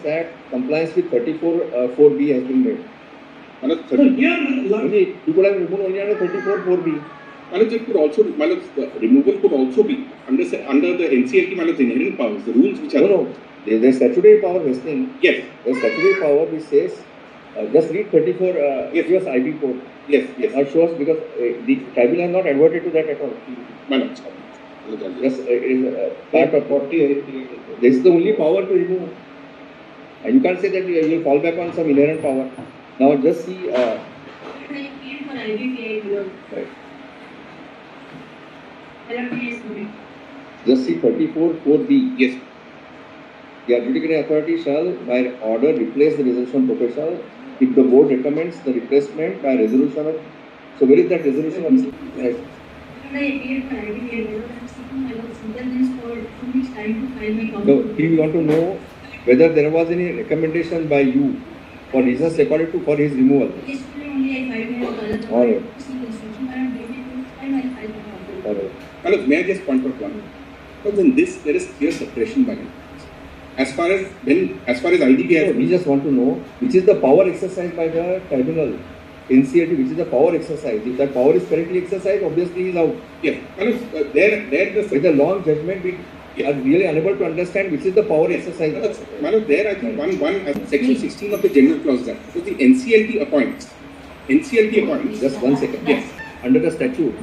that compliance with 34(4)(b) has been made. So here, Only, you could have removed only under 34(4)(b). it could also, the removal could also be under the NCLT inherent powers, the rules which are... No. There is statutory power vesting. Yes. There is statutory power which says, just read 34, yes, IB code. Yes. That shows because the tribunal has not adverted to that at all. Yes, it is part of 40. This is the only power to remove. And you can't say that you will fall back on some inherent power. Now just see. Right. Just see 34(4)(b). Yes. The adjudicating authority shall, by order, replace the resolution professional if the board recommends the replacement by resolution of. So where is that resolution of? Right. No, he want to know whether there was any recommendation by you for reasons according to for his removal. All right. May I just point out one? Because in this there is clear separation by as far as IDB, we just want to know which is the power exercised by the tribunal, NCLT, which is the power exercise. If that power is correctly exercised, obviously he is out. Yes. With a long judgment, we are really unable to understand which is the power exercise. There I think one section 16 of the General Clause that so the NCLT appoints. Just 1 second. Yes. Under the statute.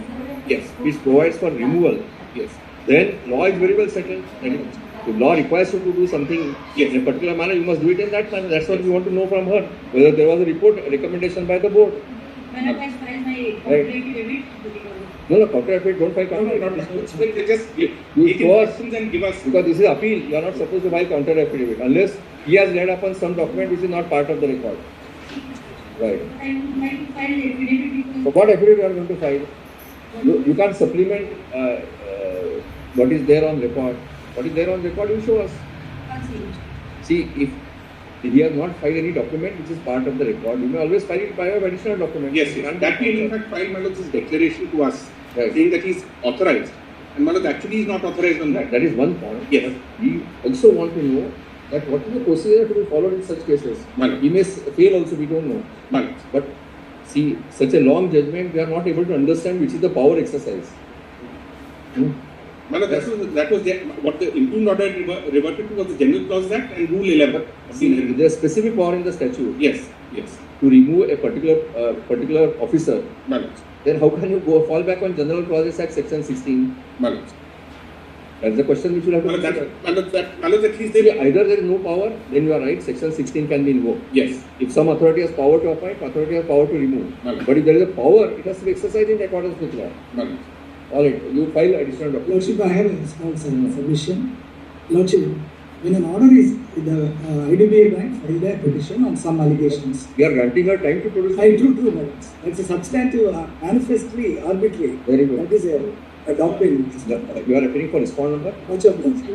Yes. Which provides for removal. Yes. Then law is very well settled. If law requires you to do something in a particular manner, you must do it in that manner. That's what we want to know from her. Whether there was a recommendation by the board. When I file my counter-affidavit, No, counter-affidavit, don't file counter-affidavit. Just give questions and give us. Because this is appeal, you are not supposed to file counter-affidavit unless he has read upon some document which is not part of the record. Right. I would like to file affidavit because... So what affidavit you are going to file? You can't supplement what is there on record. What is there on record, you show us. See, if he has not filed any document which is part of the record, you may always file it by an additional document. Yes. That will in fact file Manoj's declaration to us, right, saying that he is authorized. And Manoj actually is not authorized on that. That is one point. Yes. We also want to know that what is the procedure to be followed in such cases. Manoj. He may fail also, we don't know. Manoj. But see, such a long judgment, we are not able to understand which is the power exercise. Manoj, that was what the impugned order reverted to was the General Clause Act and Rule 11. See, there is specific power in the statute. Yes. To remove a particular officer. Manoj. Then how can you fall back on General Clauses Act Section 16? Manoj. That's the question which you have to consider. Manoj, at least either there is no power, then you are right, Section 16 can be invoked. Yes. If some authority has power to appoint, authority has power to remove. Manoj. But if there is a power, it has to be exercised in accordance with law. Manoj. All right, you file additional documents. Lordship, I have a small submission. Lordship, when an order is the IDBI bank filed a petition on some allegations. We are granting her time to produce. True, madam. That's a substantive, manifestly arbitrary. Very good. That is a doctrine. You are referring for respond number? Much obliged.